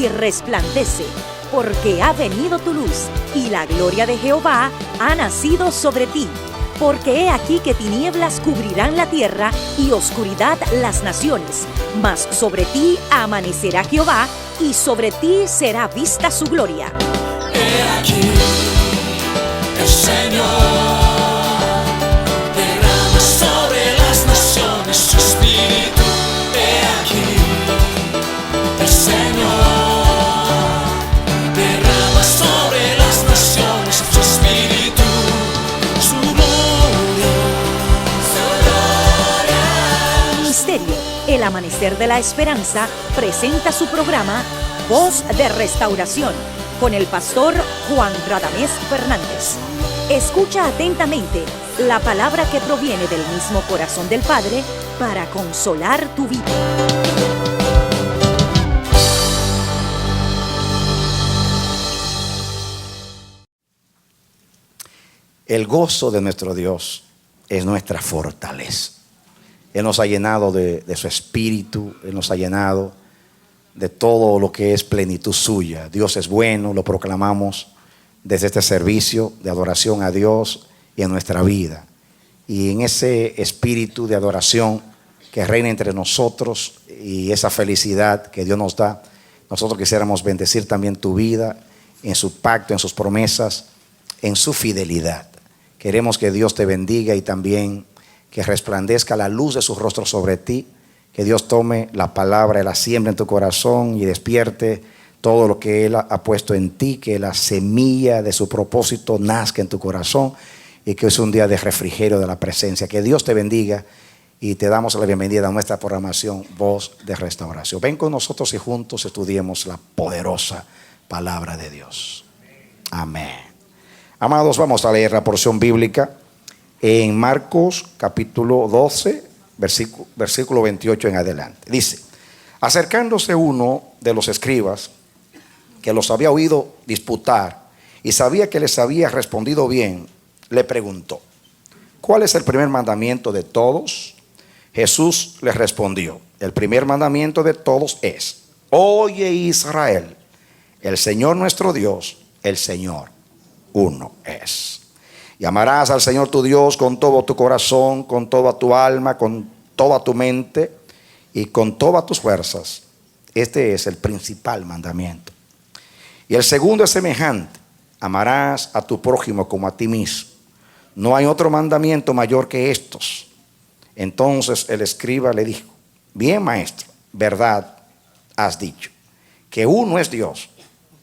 y resplandece, porque ha venido tu luz, y la gloria de Jehová ha nacido sobre ti. Porque he aquí que tinieblas cubrirán la tierra y oscuridad las naciones, mas sobre ti amanecerá Jehová, y sobre ti será vista su gloria. He aquí, el Señor derrama sobre las naciones su espíritu. He aquí, el Señor derrama sobre las naciones su espíritu, su gloria, su gloria. Ministerio El Amanecer de la Esperanza presenta su programa Voz de Restauración con el pastor Juan Radamés Fernández. Escucha atentamente la palabra que proviene del mismo corazón del Padre para consolar tu vida. El gozo de nuestro Dios es nuestra fortaleza. Él nos ha llenado de su espíritu, Él nos ha llenado de todo lo que es plenitud suya. Dios es bueno, lo proclamamos desde este servicio de adoración a Dios y en nuestra vida. Y en ese espíritu de adoración que reina entre nosotros y esa felicidad que Dios nos da, nosotros quisiéramos bendecir también tu vida en su pacto, en sus promesas, en su fidelidad. Queremos que Dios te bendiga y también que resplandezca la luz de su rostro sobre ti. Que Dios tome la palabra y la siembre en tu corazón y despierte todo lo que Él ha puesto en ti. Que la semilla de su propósito nazca en tu corazón y que es un día de refrigerio de la presencia. Que Dios te bendiga y te damos la bienvenida a nuestra programación Voz de Restauración. Ven con nosotros y juntos estudiemos la poderosa palabra de Dios. Amén. Amados, vamos a leer la porción bíblica en Marcos capítulo 12, versículo 28 en adelante. Dice: acercándose uno de los escribas, que los había oído disputar y sabía que les había respondido bien, le preguntó: ¿cuál es el primer mandamiento de todos? Jesús les respondió: el primer mandamiento de todos es: oye Israel, el Señor nuestro Dios, el Señor uno es. Y amarás al Señor tu Dios con todo tu corazón, con toda tu alma, con toda tu mente y con todas tus fuerzas. Este es el principal mandamiento. Y el segundo es semejante: amarás a tu prójimo como a ti mismo. No hay otro mandamiento mayor que estos. Entonces el escriba le dijo: bien, maestro, verdad has dicho, que uno es Dios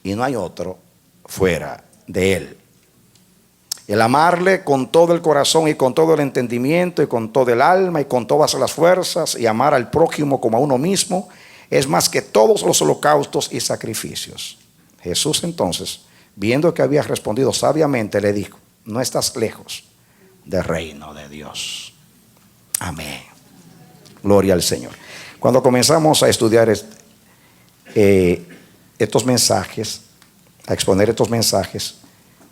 y no hay otro fuera de él. El amarle con todo el corazón y con todo el entendimiento y con todo el alma y con todas las fuerzas, y amar al prójimo como a uno mismo, es más que todos los holocaustos y sacrificios. Jesús entonces, viendo que había respondido sabiamente, le dijo: no estás lejos del reino de Dios. Amén. Gloria al Señor. Cuando comenzamos a estudiar estos mensajes, a exponer estos mensajes,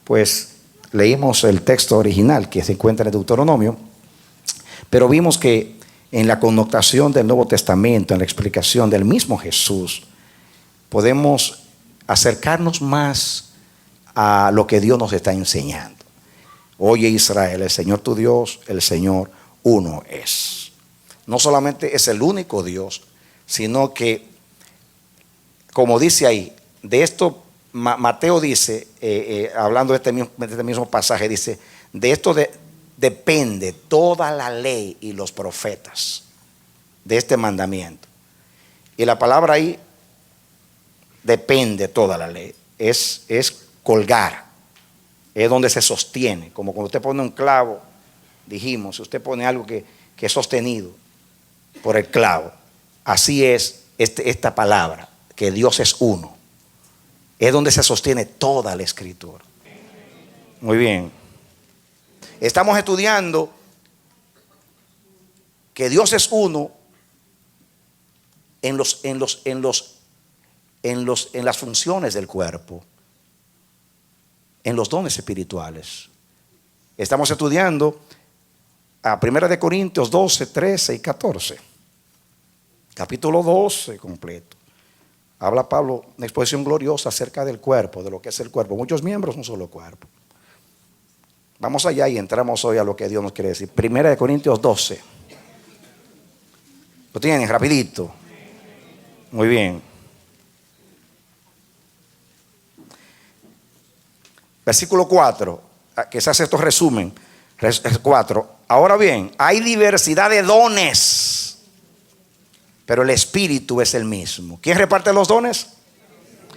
pues leímos el texto original que se encuentra en el Deuteronomio, pero vimos que en la connotación del Nuevo Testamento, en la explicación del mismo Jesús, podemos acercarnos más a lo que Dios nos está enseñando. Oye Israel, el Señor tu Dios, el Señor uno es. No solamente es el único Dios, sino que, como dice ahí, de esto Mateo dice, hablando de este mismo pasaje, dice: de esto depende toda la ley y los profetas, de este mandamiento. Y la palabra ahí, depende toda la ley, es colgar, es donde se sostiene. Como cuando usted pone un clavo, dijimos, si usted pone algo que es sostenido por el clavo, así es esta palabra, que Dios es uno. Es donde se sostiene toda la escritura. Muy bien. Estamos estudiando que Dios es uno en las funciones del cuerpo, en los dones espirituales. Estamos estudiando a 1 Corintios 12, 13 y 14. Capítulo 12 completo. Habla Pablo, una exposición gloriosa acerca del cuerpo, de lo que es el cuerpo. Muchos miembros, un solo cuerpo. Vamos allá y entramos hoy a lo que Dios nos quiere decir. Primera de Corintios 12. ¿Lo tienen? Rapidito. Muy bien. Versículo 4, que se hace estos resumen. 4. Ahora bien, hay diversidad de dones, pero el Espíritu es el mismo. ¿Quién reparte los dones?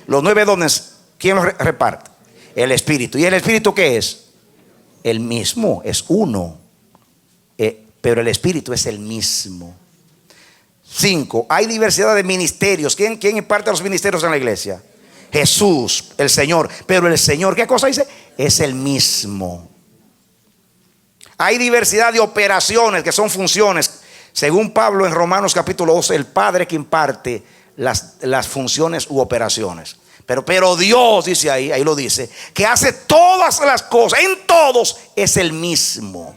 Los 9 dones, ¿quién los reparte? El Espíritu. ¿Y el Espíritu qué es? El mismo, es uno. Pero el Espíritu es el mismo. 5. Hay diversidad de ministerios. ¿Quién imparte los ministerios en la iglesia? Jesús, el Señor. Pero el Señor, ¿qué cosa dice? Es el mismo. Hay diversidad de operaciones, que son funciones. Según Pablo en Romanos capítulo 12, el Padre que imparte las funciones u operaciones. Pero Dios, dice ahí lo dice, que hace todas las cosas, en todos es el mismo.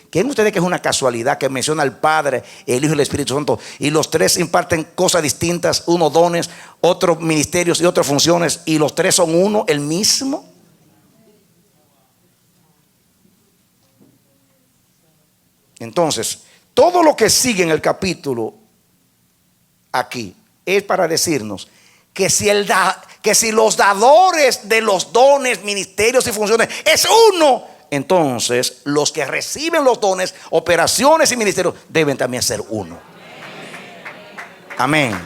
¿Quieren ustedes que es una casualidad que menciona al Padre, el Hijo y el Espíritu Santo, y los tres imparten cosas distintas, unos dones, otros ministerios y otras funciones, y los tres son uno, el mismo? Entonces, todo lo que sigue en el capítulo aquí es para decirnos que si los dadores de los dones, ministerios y funciones es uno, entonces los que reciben los dones, operaciones y ministerios deben también ser uno. Amén.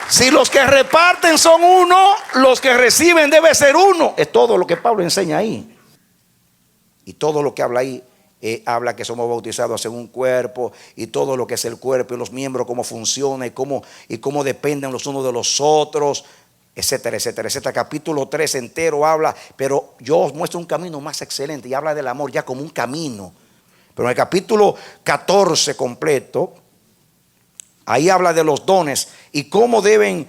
Si los que reparten son uno, los que reciben deben ser uno. Es todo lo que Pablo enseña ahí. Y todo lo que habla ahí habla que somos bautizados en un cuerpo, y todo lo que es el cuerpo y los miembros, cómo funciona y cómo dependen los unos de los otros, etcétera, etcétera, etcétera. Capítulo 3 entero habla, pero yo os muestro un camino más excelente, y habla del amor ya como un camino. Pero en el capítulo 14 completo, ahí habla de los dones y cómo deben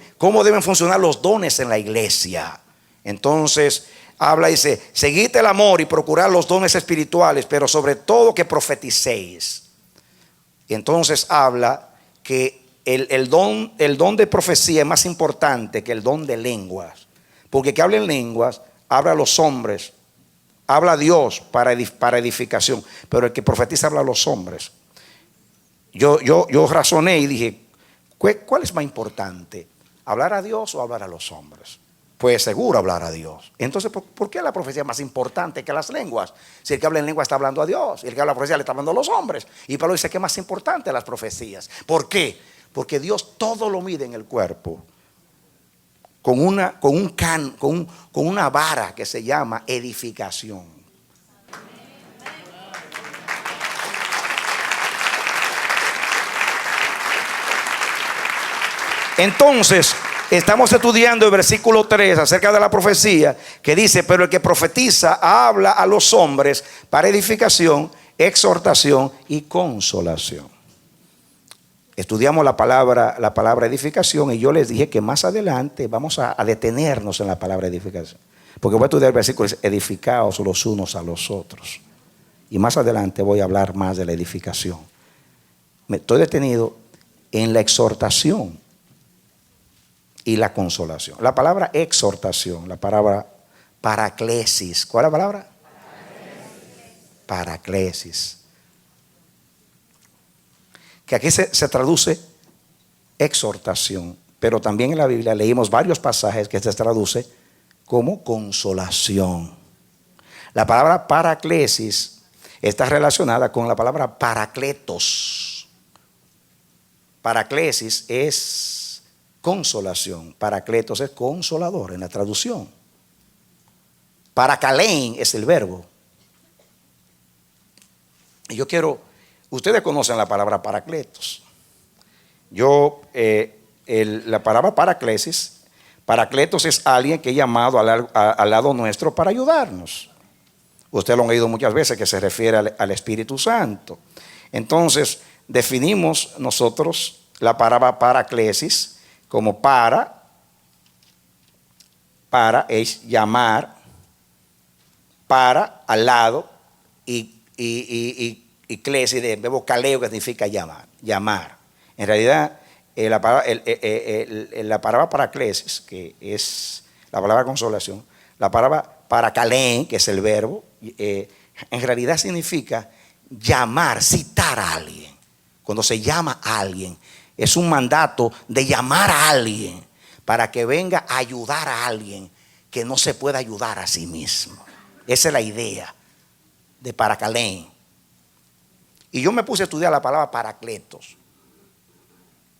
funcionar los dones en la iglesia. Entonces habla, dice, seguid el amor y procurad los dones espirituales, pero sobre todo que profeticéis. Y entonces habla que el don de profecía es más importante que el don de lenguas, porque que hablen lenguas habla a los hombres, habla a Dios para edificación, pero el que profetiza habla a los hombres. Yo razoné y dije, ¿cuál es más importante? ¿Hablar a Dios o hablar a los hombres? Pues seguro hablar a Dios. Entonces, ¿por qué la profecía es más importante que las lenguas? Si el que habla en lengua está hablando a Dios, y el que habla profecía le está hablando a los hombres. Y Pablo dice que es más importante las profecías. ¿Por qué? Porque Dios todo lo mide en el cuerpo con una vara que se llama edificación. Entonces, estamos estudiando el versículo 3 acerca de la profecía, que dice, pero el que profetiza habla a los hombres para edificación, exhortación y consolación. Estudiamos la palabra edificación, y yo les dije que más adelante vamos a detenernos en la palabra edificación, porque voy a estudiar el versículo, edificaos los unos a los otros, y más adelante voy a hablar más de la edificación. Me estoy detenido en la exhortación y la consolación. La palabra exhortación, la palabra paraclesis. ¿Cuál es la palabra? Paraclesis. Que aquí se traduce exhortación, pero también en la Biblia leímos varios pasajes que se traduce como consolación. La palabra paraclesis está relacionada con la palabra paracletos. Paraclesis es consolación, paracletos es consolador en la traducción. Paracalein es el verbo. Y yo quiero, ustedes conocen la palabra paracletos. La palabra paracletos es alguien que es llamado al lado nuestro para ayudarnos. Ustedes lo han oído muchas veces, que se refiere al Espíritu Santo. Entonces, definimos nosotros la palabra paraclesis como para es llamar, para, al lado, y clesis, de verbo caleo, que significa llamar. En realidad, la palabra paraclesis, que es la palabra consolación, la palabra paracalén, que es el verbo, en realidad significa llamar, citar a alguien. Cuando se llama a alguien, es un mandato de llamar a alguien para que venga a ayudar a alguien que no se puede ayudar a sí mismo. Esa es la idea de paracalén. Y yo me puse a estudiar la palabra paracletos,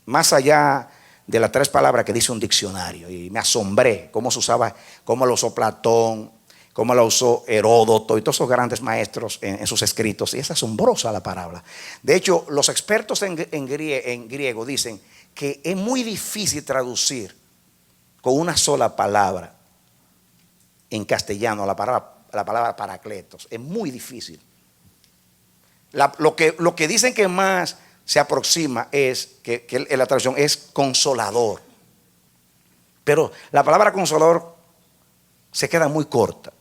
más allá de las 3 palabras que dice un diccionario, y me asombré cómo se usaba, cómo lo usó Platón, cómo lo usó Heródoto y todos esos grandes maestros en sus escritos. Y es asombrosa la palabra. De hecho, los expertos en griego dicen que es muy difícil traducir con una sola palabra en castellano la palabra paracletos. Es muy difícil. Lo que dicen que más se aproxima es que la traducción es consolador. Pero la palabra consolador se queda muy corta.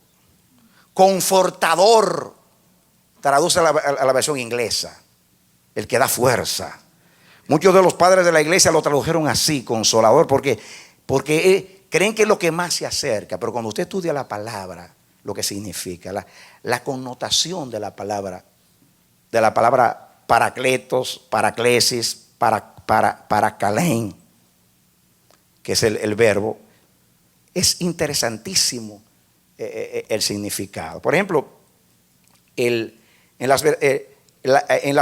Confortador traduce a la versión inglesa, el que da fuerza. Muchos de los padres de la iglesia lo tradujeron así, consolador, porque creen que es lo que más se acerca. Pero cuando usted estudia la palabra, lo que significa, la connotación de la palabra paracletos, paraclesis, paracalén, que es el verbo, es interesantísimo el significado. Por ejemplo, en las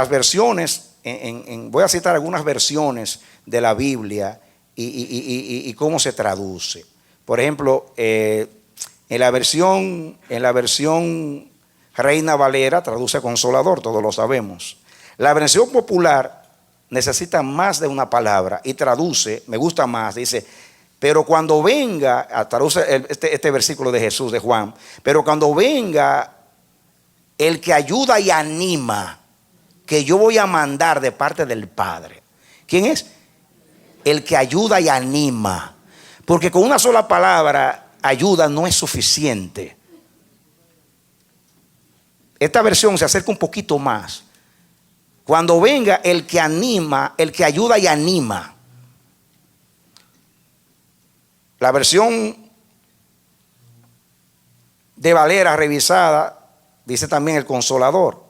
versiones, voy a citar algunas versiones de la Biblia y cómo se traduce. Por ejemplo, en la versión Reina Valera traduce consolador, todos lo sabemos. La versión popular necesita más de una palabra y traduce, me gusta más, dice: pero cuando venga, traduce este versículo de Jesús, de Juan, pero cuando venga el que ayuda y anima, que yo voy a mandar de parte del Padre. ¿Quién es? El que ayuda y anima. Porque con una sola palabra, ayuda, no es suficiente. Esta versión se acerca un poquito más. Cuando venga el que anima, el que ayuda y anima. La versión de Valera revisada dice también el consolador.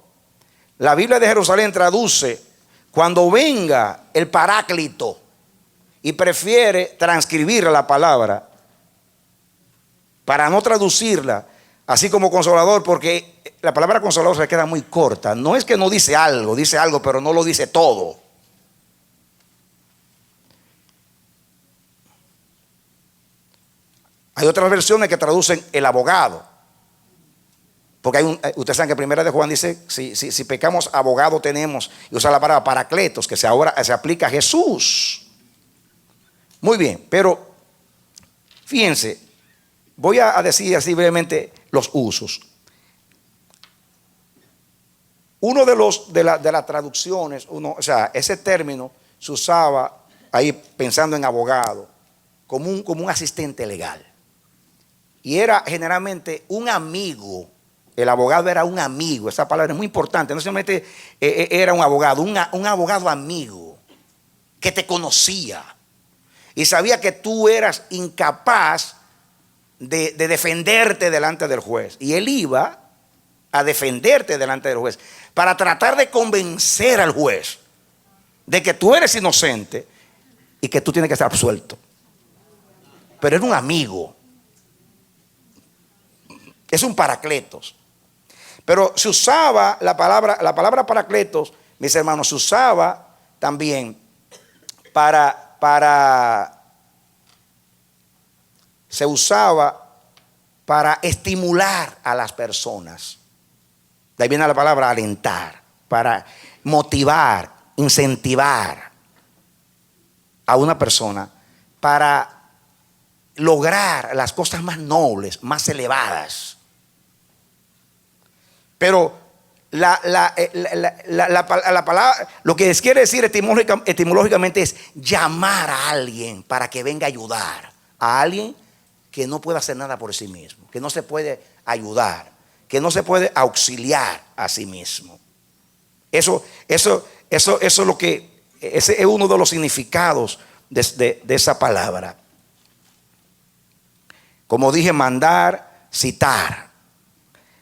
La Biblia de Jerusalén traduce cuando venga el paráclito y prefiere transcribir la palabra para no traducirla así como consolador, porque la palabra consolador se queda muy corta. No es que no dice algo pero no lo dice todo. Hay otras versiones que traducen el abogado, porque ustedes saben que primera de Juan dice: si pecamos, abogado tenemos, y usa la palabra paracletos, que ahora se aplica a Jesús. Muy bien, pero fíjense, voy a decir así brevemente los usos. Uno de las traducciones, ese término se usaba ahí pensando en abogado, como un asistente legal. Y era generalmente un amigo. El abogado era un amigo. Esa palabra es muy importante. No solamente era un abogado, un abogado amigo que te conocía y sabía que tú eras incapaz de defenderte delante del juez. Y él iba a defenderte delante del juez para tratar de convencer al juez de que tú eres inocente y que tú tienes que ser absuelto. Pero era un amigo. Es un paracletos. Pero se usaba la palabra paracletos, mis hermanos, se usaba también se usaba para estimular a las personas. De ahí viene la palabra alentar, para motivar, incentivar a una persona para lograr las cosas más nobles, más elevadas. Pero la palabra, lo que quiere decir etimológicamente es llamar a alguien para que venga a ayudar. A alguien que no puede hacer nada por sí mismo, que no se puede ayudar, que no se puede auxiliar a sí mismo. Eso es lo que ese es uno de los significados de esa palabra. Como dije, mandar, citar.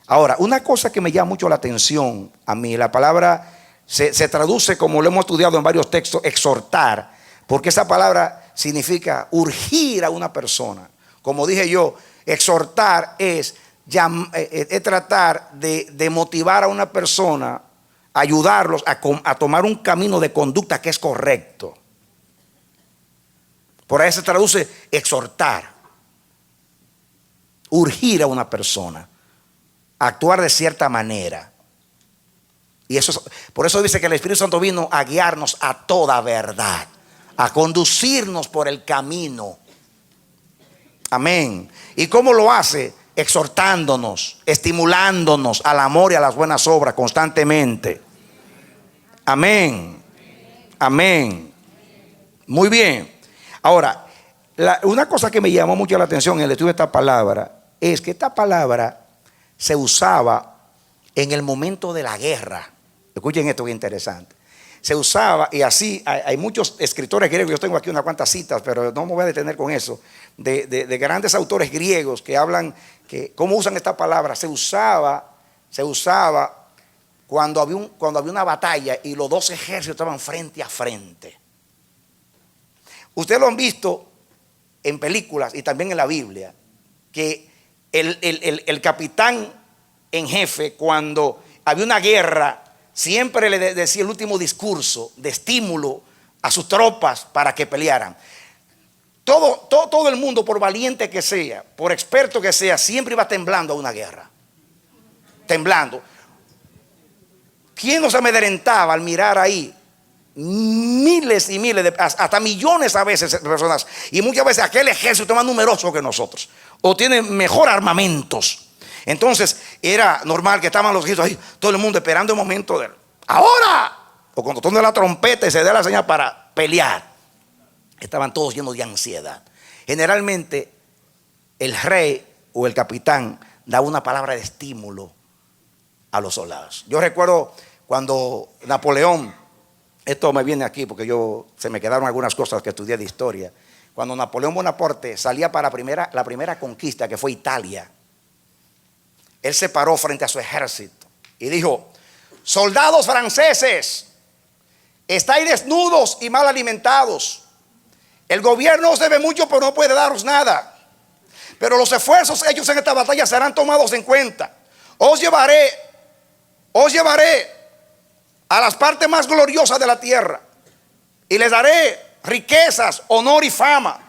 Ahora, una cosa que me llama mucho la atención a mí, la palabra se traduce, como lo hemos estudiado en varios textos, exhortar, porque esa palabra significa urgir a una persona. Como dije yo, exhortar es tratar de motivar a una persona, ayudarlos a tomar un camino de conducta que es correcto. Por ahí se traduce exhortar, urgir a una persona a actuar de cierta manera. Y por eso dice que el Espíritu Santo vino a guiarnos a toda verdad, a conducirnos por el camino. Amén. ¿Y cómo lo hace? Exhortándonos, estimulándonos al amor y a las buenas obras constantemente. Amén. Amén. Muy bien. Ahora, una cosa que me llamó mucho la atención en el estudio de esta palabra es que esta palabra se usaba en el momento de la guerra. Escuchen esto, que es interesante. Se usaba, y así hay muchos escritores griegos, yo tengo aquí unas cuantas citas, pero no me voy a detener con eso, de grandes autores griegos que hablan, que cómo usan esta palabra. Se usaba cuando había una batalla y los dos ejércitos estaban frente a frente. Ustedes lo han visto en películas y también en la Biblia, que el capitán en jefe, cuando había una guerra, siempre le decía el último discurso de estímulo a sus tropas para que pelearan. Todo el mundo, por valiente que sea, por experto que sea, siempre iba temblando a una guerra. Temblando. ¿Quién nos amedrentaba al mirar ahí? Miles y miles, hasta millones a veces de personas. Y muchas veces aquel ejército más numeroso que nosotros, o tiene mejor armamentos. Entonces era normal que estaban los ejércitos ahí, todo el mundo esperando el momento de ¡ahora! O cuando toca la trompeta y se da la señal para pelear. Estaban todos llenos de ansiedad. Generalmente el rey o el capitán da una palabra de estímulo a los soldados. Yo recuerdo cuando Napoleón, esto me viene aquí porque se me quedaron algunas cosas que estudié de historia. Cuando Napoleón Bonaparte salía para la primera conquista, que fue Italia, él se paró frente a su ejército y dijo: soldados franceses, estáis desnudos y mal alimentados. El gobierno os debe mucho, pero no puede daros nada. Pero los esfuerzos hechos en esta batalla serán tomados en cuenta. Os llevaré a las partes más gloriosas de la tierra y les daré riquezas, honor y fama.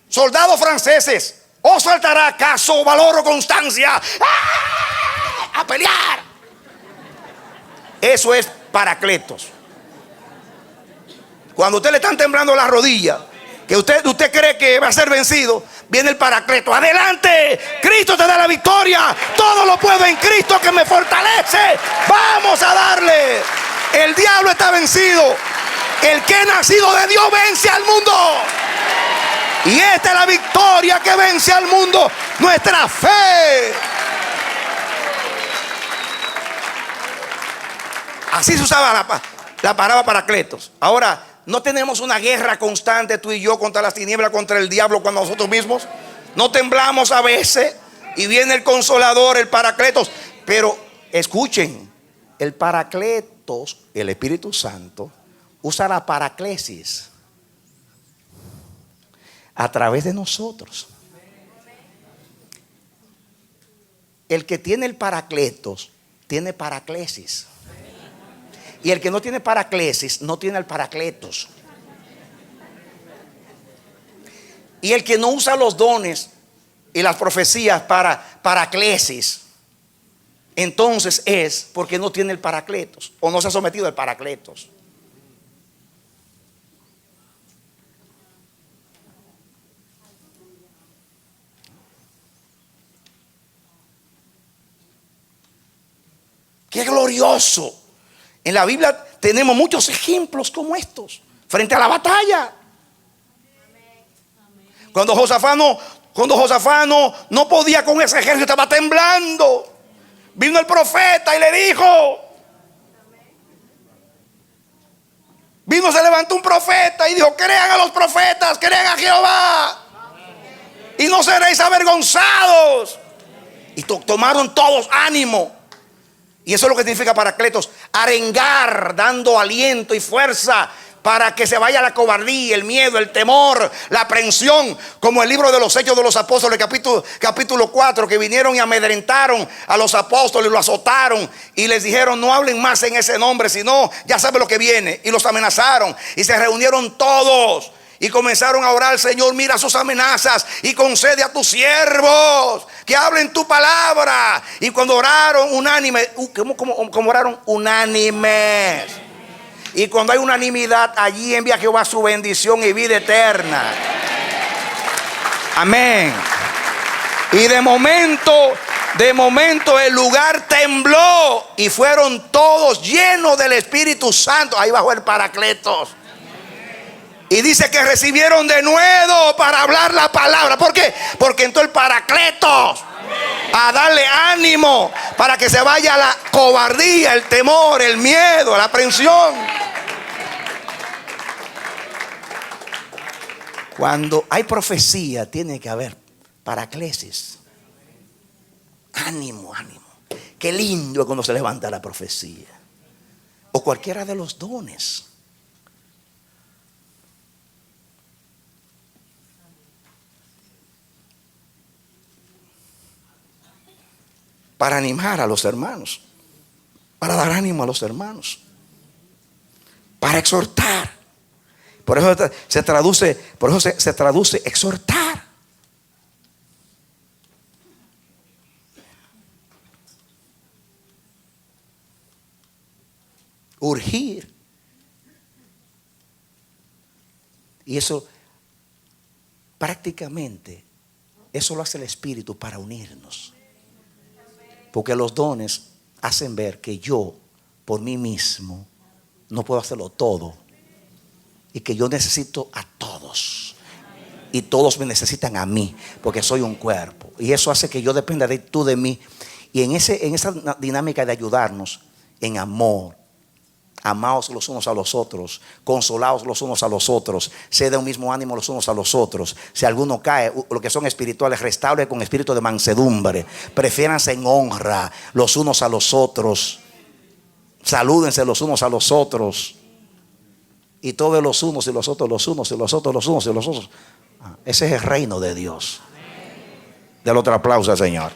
Soldados franceses, ¿os faltará acaso valor o constancia? ¡Ah! ¡A pelear! Eso es Paracletos. Cuando usted le están temblando las rodillas, que usted cree que va a ser vencido, viene el Paracleto. ¡Adelante! Cristo te da la victoria. Todo lo puedo en Cristo que me fortalece. Vamos a darle. El diablo está vencido. El que ha nacido de Dios vence al mundo. Y esta es la victoria que vence al mundo: nuestra fe. Así se usaba la palabra Paracletos. Ahora, ¿no tenemos una guerra constante tú y yo contra las tinieblas, contra el diablo, cuando nosotros mismos no temblamos a veces? Y viene el Consolador, el Paracletos. Pero escuchen, el Paracletos, el Espíritu Santo, usa la paraclesis a través de nosotros. El que tiene el Paracletos tiene paraclesis. Y el que no tiene paraclesis no tiene el Paracletos. Y el que no usa los dones y las profecías para paraclesis, entonces es porque no tiene el Paracletos o no se ha sometido al Paracletos. ¡Qué glorioso! En la Biblia tenemos muchos ejemplos como estos frente a la batalla. Cuando Josafat no podía con ese ejército, estaba temblando, vino el profeta y le dijo: Vino, se levantó un profeta y dijo: crean a los profetas, crean a Jehová, y no seréis avergonzados. Y tomaron todos ánimo. Y eso es lo que significa Paracletos: arengar, dando aliento y fuerza para que se vaya la cobardía, el miedo, el temor, la aprensión. Como el libro de los Hechos de los Apóstoles, capítulo 4, que vinieron y amedrentaron a los apóstoles, lo azotaron y les dijeron: no hablen más en ese nombre, sino ya saben lo que viene. Y los amenazaron, y se reunieron todos y comenzaron a orar: Señor, mira sus amenazas y concede a tus siervos que hablen tu palabra. Y cuando oraron unánime, ¿cómo oraron? Unánimes. Y cuando hay unanimidad, allí envía Jehová su bendición y vida eterna. Amén. Y de momento el lugar tembló y fueron todos llenos del Espíritu Santo. Ahí bajó el Paracletos. Y dice que recibieron de nuevo para hablar la palabra. ¿Por qué? Porque entró el Paracletos a darle ánimo para que se vaya la cobardía, el temor, el miedo, la aprensión. Cuando hay profecía, tiene que haber paraclesis. Ánimo, ánimo. Qué lindo es cuando se levanta la profecía, o cualquiera de los dones. Para animar a los hermanos, para dar ánimo a los hermanos, para exhortar. Por eso se traduce exhortar. Urgir. Y eso prácticamente, eso lo hace el Espíritu para unirnos. Porque los dones hacen ver que yo, por mí mismo, no puedo hacerlo todo. Y que yo necesito a todos. Y todos me necesitan a mí, porque soy un cuerpo. Y eso hace que yo dependa de tú de mí. Y en esa dinámica de ayudarnos en amor, amaos los unos a los otros, consolaos los unos a los otros, sed de un mismo ánimo los unos a los otros. Si alguno cae, lo que son espirituales, restaure con espíritu de mansedumbre. Prefiéranse en honra los unos a los otros. Salúdense los unos a los otros. Y todos los unos y los otros, los unos y los otros, los unos y los otros. Ese es el reino de Dios. Dale otro aplauso al Señor.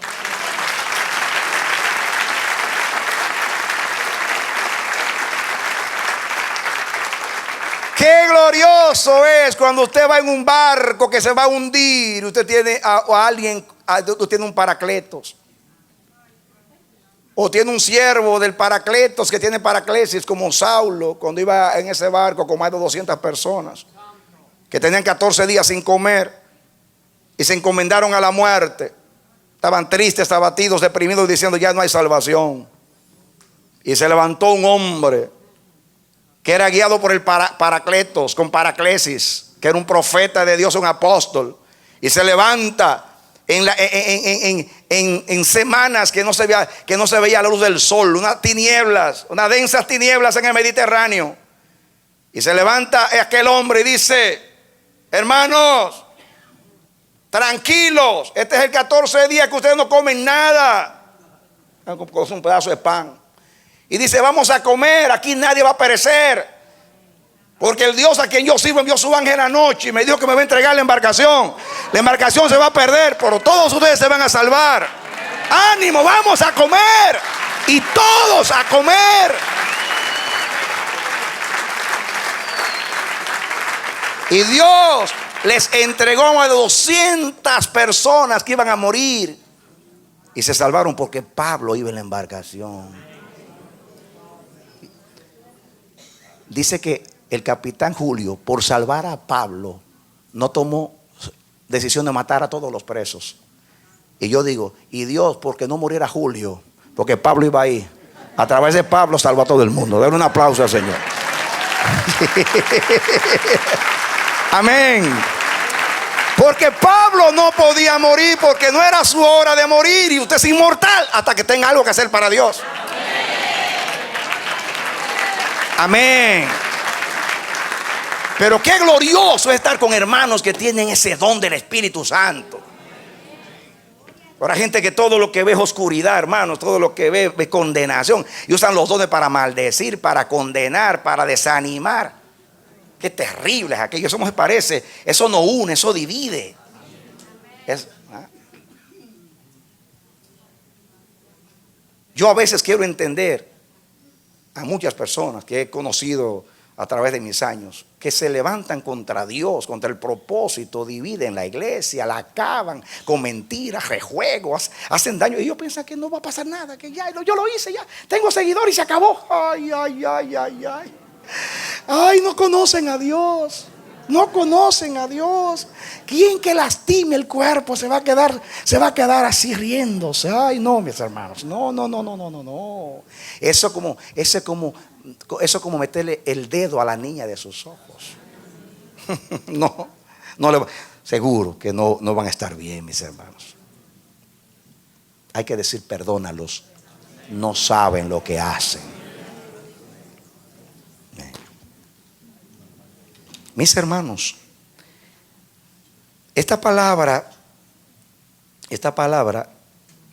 Qué glorioso es cuando usted va en un barco que se va a hundir. Usted tiene a alguien, usted tiene un Paracletos. O tiene un siervo del Paracletos que tiene paraclesis, como Saulo, cuando iba en ese barco con más de 200 personas que tenían 14 días sin comer y se encomendaron a la muerte. Estaban tristes, abatidos, deprimidos, diciendo: ya no hay salvación. Y se levantó un hombre que era guiado por el Paracletos, con paraclesis, que era un profeta de Dios, un apóstol. Y se levanta en semanas que no se veía la luz del sol, unas densas tinieblas en el Mediterráneo. Y se levanta aquel hombre y dice: hermanos, tranquilos, este es el 14 días que ustedes no comen nada, con un pedazo de pan. Y dice: vamos a comer, aquí nadie va a perecer, porque el Dios a quien yo sirvo envió su ángel anoche y me dijo que me va a entregar la embarcación. La embarcación se va a perder, pero todos ustedes se van a salvar. Ánimo, vamos a comer. Y todos a comer. Y Dios les entregó a más de 200 personas que iban a morir. Y se salvaron porque Pablo iba en la embarcación. Dice que el capitán Julio, por salvar a Pablo, no tomó decisión de matar a todos los presos. Y yo digo: y Dios, porque no muriera Julio, porque Pablo iba ahí. A través de Pablo salvó a todo el mundo. Denle un aplauso al Señor. Amén. Porque Pablo no podía morir, porque no era su hora de morir. Y usted es inmortal hasta que tenga algo que hacer para Dios. Amén. Pero qué glorioso es estar con hermanos que tienen ese don del Espíritu Santo. Ahora gente que todo lo que ve es oscuridad, hermanos, todo lo que ve es condenación. Y usan los dones para maldecir, para condenar, para desanimar. Qué terrible es aquello. Eso no se parece. Eso no une, eso divide. Yo a veces quiero entender a muchas personas que he conocido a través de mis años, que se levantan contra Dios, contra el propósito, dividen la iglesia, la acaban con mentiras, rejuegos, hacen daño. Y ellos piensan que no va a pasar nada, que ya yo lo hice, ya tengo seguidores y se acabó. Ay, ay, ay, ay, ay. Ay, no conocen a Dios. No conocen a Dios. Quien que lastime el cuerpo se va a quedar así riéndose. Ay, no, mis hermanos. No. Eso como meterle el dedo a la niña de sus ojos. Seguro que no van a estar bien, mis hermanos. Hay que decir, perdónalos. No saben lo que hacen. Mis hermanos, esta palabra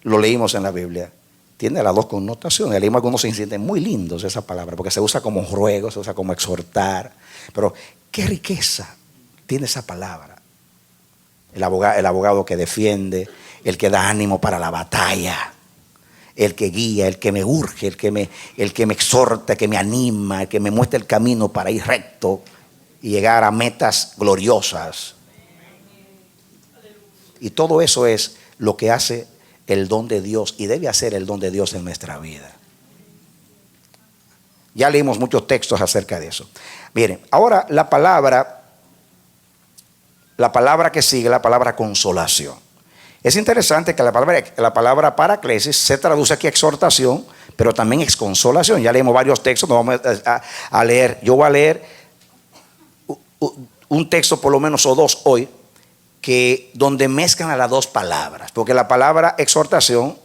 lo leímos en la Biblia, tiene las dos connotaciones. Leímos algunos incidentes muy lindos de esa palabra, porque se usa como ruego, se usa como exhortar. Pero qué riqueza tiene esa palabra. El abogado que defiende, el que da ánimo para la batalla, el que guía, el que me urge, el que me exhorta, el que me anima, el que me muestra el camino para ir recto y llegar a metas gloriosas. Y todo eso es lo que hace el don de Dios, y debe hacer el don de Dios en nuestra vida. Ya leímos muchos textos acerca de eso. Miren, ahora la palabra que sigue, la palabra consolación. Es interesante que la palabra paraclesis se traduce aquí exhortación, pero también es consolación. Ya leímos varios textos, nos vamos a leer. Yo voy a leer un texto por lo menos o dos hoy, que donde mezclan a las dos palabras, porque la palabra exhortación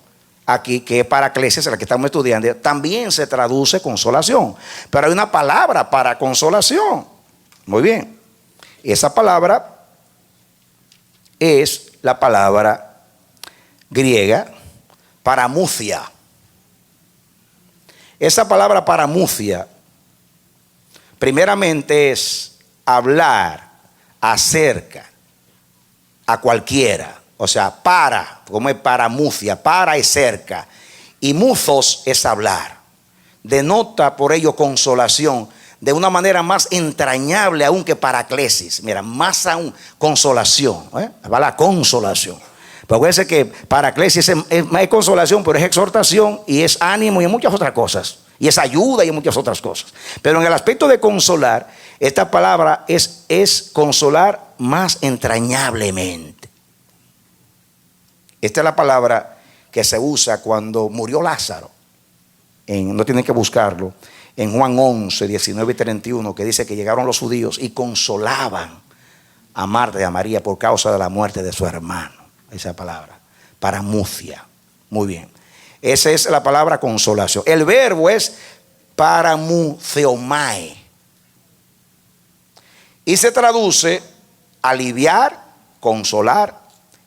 aquí, que es paraclesis, la que estamos estudiando, también se traduce consolación, pero hay una palabra para consolación. Muy bien, esa palabra es la palabra griega paramucia. Esa palabra paramucia primeramente es hablar acerca a cualquiera, o sea, como es paramucia, para y cerca, y muthos es hablar, denota por ello consolación de una manera más entrañable aún que paraclesis. Mira, más aún consolación, va la consolación. Pero acuérdense que paraclesis es consolación, pero es exhortación y es ánimo y muchas otras cosas, y es ayuda y muchas otras cosas. Pero en el aspecto de consolar, esta palabra es consolar más entrañablemente. Esta es la palabra que se usa cuando murió Lázaro. No tienen que buscarlo. En Juan 11, 19 y 31, que dice que llegaron los judíos y consolaban a Marta y a María por causa de la muerte de su hermano. Esa palabra, paramucia. Muy bien. Esa es la palabra consolación. El verbo es paramutheomai. Y se traduce aliviar, consolar,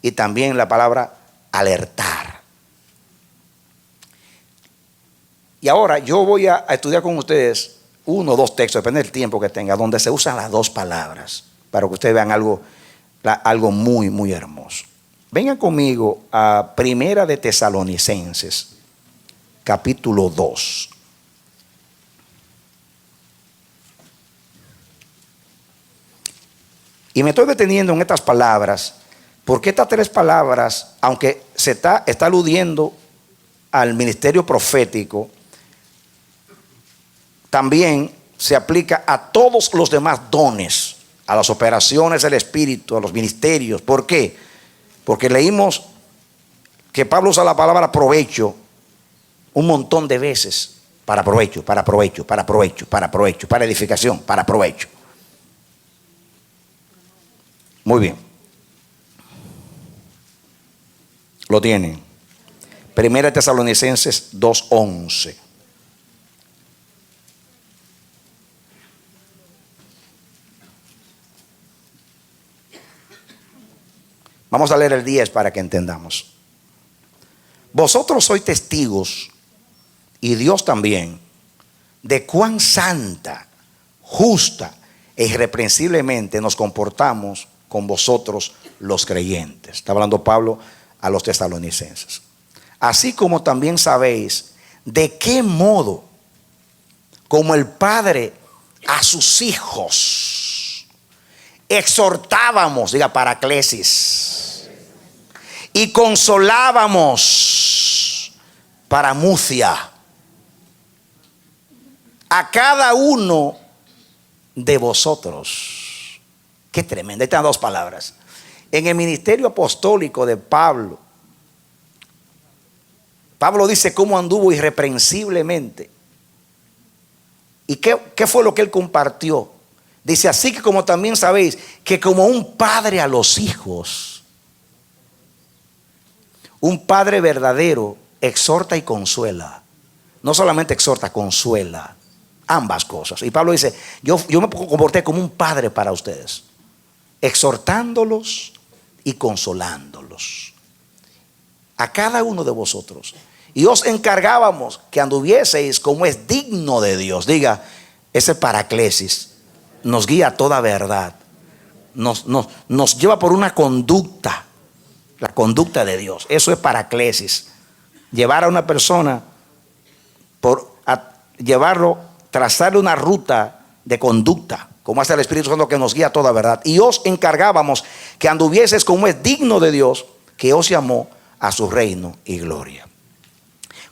y también la palabra alertar. Y ahora yo voy a estudiar con ustedes uno o dos textos, depende del tiempo que tenga, donde se usan las dos palabras, para que ustedes vean algo muy, muy hermoso. Vengan conmigo a Primera de Tesalonicenses, capítulo 2. Y me estoy deteniendo en estas palabras, porque estas tres palabras, aunque se está aludiendo al ministerio profético, también se aplica a todos los demás dones, a las operaciones del Espíritu, a los ministerios. ¿Por qué? Porque leímos que Pablo usa la palabra provecho un montón de veces. Para provecho, para provecho, para provecho, para provecho, para edificación, para provecho. Muy bien. Lo tienen. Primera Tesalonicenses 2:11. Vamos a leer el 10 para que entendamos. Vosotros sois testigos, y Dios también, de cuán santa, justa e irreprensiblemente nos comportamos con vosotros los creyentes. Está hablando Pablo a los tesalonicenses. Así como también sabéis de qué modo, como el Padre a sus hijos, exhortábamos, diga paraclesis, y consolábamos paramucia a cada uno de vosotros. Qué tremendo. Estas dos palabras. En el ministerio apostólico de Pablo, Pablo dice cómo anduvo irreprensiblemente. ¿Y qué fue lo que él compartió? Dice, así que como también sabéis que como un padre a los hijos, un padre verdadero exhorta y consuela. No solamente exhorta, consuela. Ambas cosas. Y Pablo dice, yo me comporté como un padre para ustedes, exhortándolos y consolándolos a cada uno de vosotros. Y os encargábamos que anduvieseis como es digno de Dios. Diga, ese paraclesis nos guía a toda verdad. Nos lleva por una conducta, la conducta de Dios. Eso es paraclesis. Llevar a una persona, trazarle una ruta de conducta, como hace el Espíritu Santo que nos guía a toda verdad. Y os encargábamos que anduvieseis como es digno de Dios, que os llamó a su reino y gloria.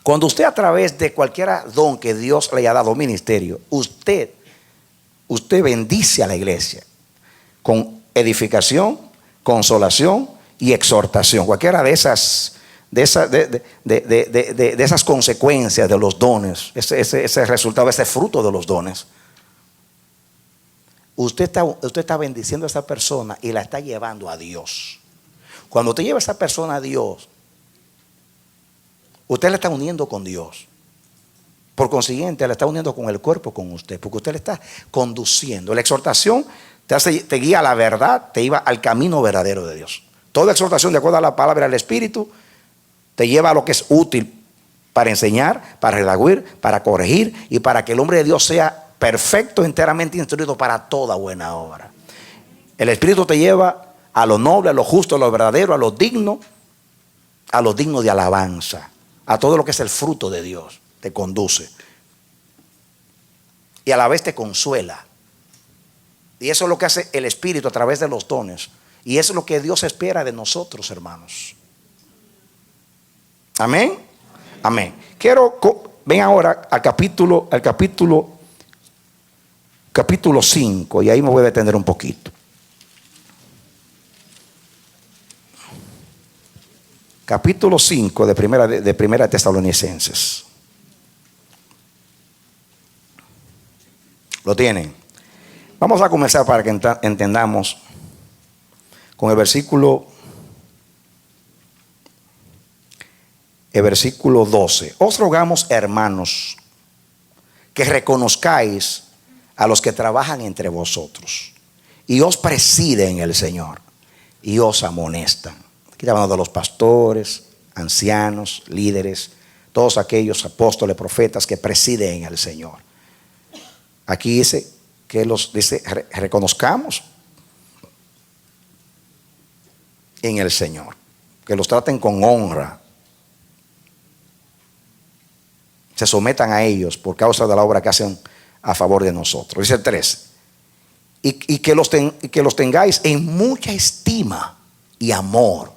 Cuando usted, a través de cualquier don que Dios le haya dado, ministerio, usted bendice a la iglesia con edificación, consolación y exhortación. Cualquiera de esas consecuencias de los dones, ese resultado, ese fruto de los dones, usted está bendiciendo a esa persona y la está llevando a Dios. Cuando usted lleva a esa persona a Dios, usted la está uniendo con Dios. Por consiguiente, la está uniendo con el cuerpo, con usted, porque usted le está conduciendo. La exhortación te guía a la verdad, te lleva al camino verdadero de Dios. Toda exhortación, de acuerdo a la palabra del Espíritu, te lleva a lo que es útil para enseñar, para redarguir, para corregir y para que el hombre de Dios sea perfecto, enteramente instruido para toda buena obra. El Espíritu te lleva a lo noble, a lo justo, a lo verdadero, a lo digno de alabanza, a todo lo que es el fruto de Dios. Te conduce y a la vez te consuela. Y eso es lo que hace el Espíritu a través de los dones. Y eso es lo que Dios espera de nosotros, hermanos. Amén. Amén. Ven ahora al capítulo 5, y ahí me voy a detener un poquito. Capítulo 5 de primera Tesalonicenses. ¿Lo tienen? Vamos a comenzar para que entendamos con el versículo 12. Os rogamos, hermanos, que reconozcáis a los que trabajan entre vosotros y os presiden el Señor y os amonestan. Aquí está hablando de los pastores, ancianos, líderes, todos aquellos apóstoles, profetas que presiden el Señor. Aquí dice que reconozcamos en el Señor, que los traten con honra, se sometan a ellos por causa de la obra que hacen a favor de nosotros. Dice el 3, y que los tengáis en mucha estima y amor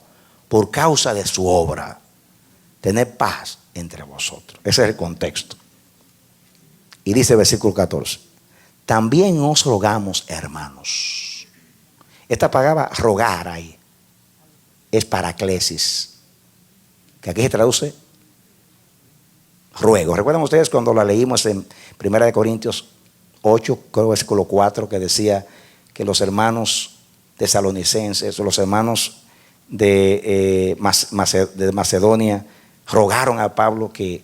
por causa de su obra. Tener paz entre vosotros. Ese es el contexto. Y dice el versículo 14, también os rogamos, hermanos. Esta palabra rogar ahí es paraclesis, que aquí se traduce ruego. ¿Recuerdan ustedes cuando la leímos en 1 Corintios 8, creo versículo 4, que decía que los hermanos tesalonicenses, los hermanos de Macedonia, rogaron a Pablo que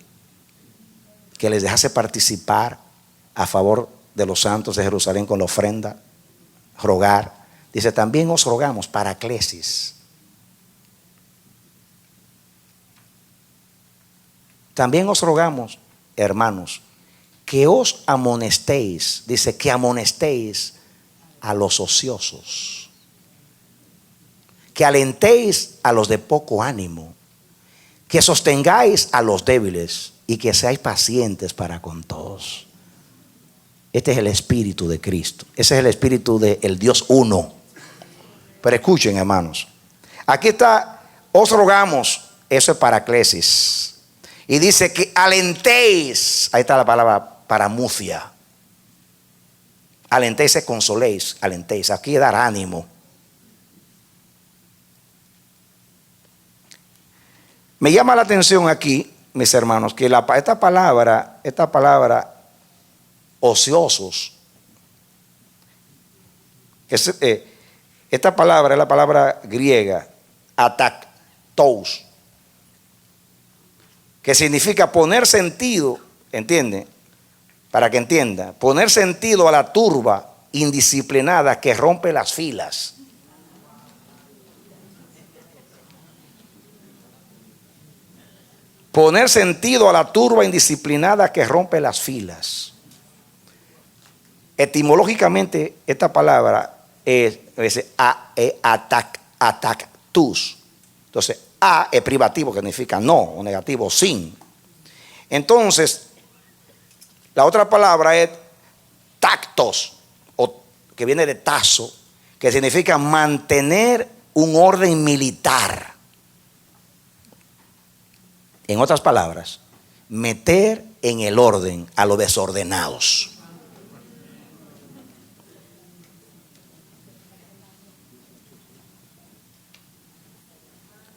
les dejase participar a favor de los santos de Jerusalén con la ofrenda? Rogar. Dice, también os rogamos, paraclesis. También os rogamos, hermanos, que os amonestéis, dice que amonestéis a los ociosos, que alentéis a los de poco ánimo, que sostengáis a los débiles y que seáis pacientes para con todos. Este es el espíritu de Cristo, ese es el espíritu del Dios uno. Pero escuchen, hermanos, aquí está, os rogamos, eso es paraclesis. Y dice que alentéis, ahí está la palabra paramucia. Alentéis, se consoléis, alentéis. Aquí es dar ánimo. Me llama la atención aquí, mis hermanos, que esta palabra ociosos, esta palabra es la palabra griega, ataktos, que significa poner sentido, ¿entiende? Para que entienda, poner sentido a la turba indisciplinada que rompe las filas. Poner sentido a la turba indisciplinada que rompe las filas. Etimológicamente, esta palabra es atactus. Entonces, a es privativo, que significa no, o negativo, sin. Entonces, la otra palabra es tactos, o que viene de tazo, que significa mantener un orden militar. En otras palabras, meter en el orden a los desordenados.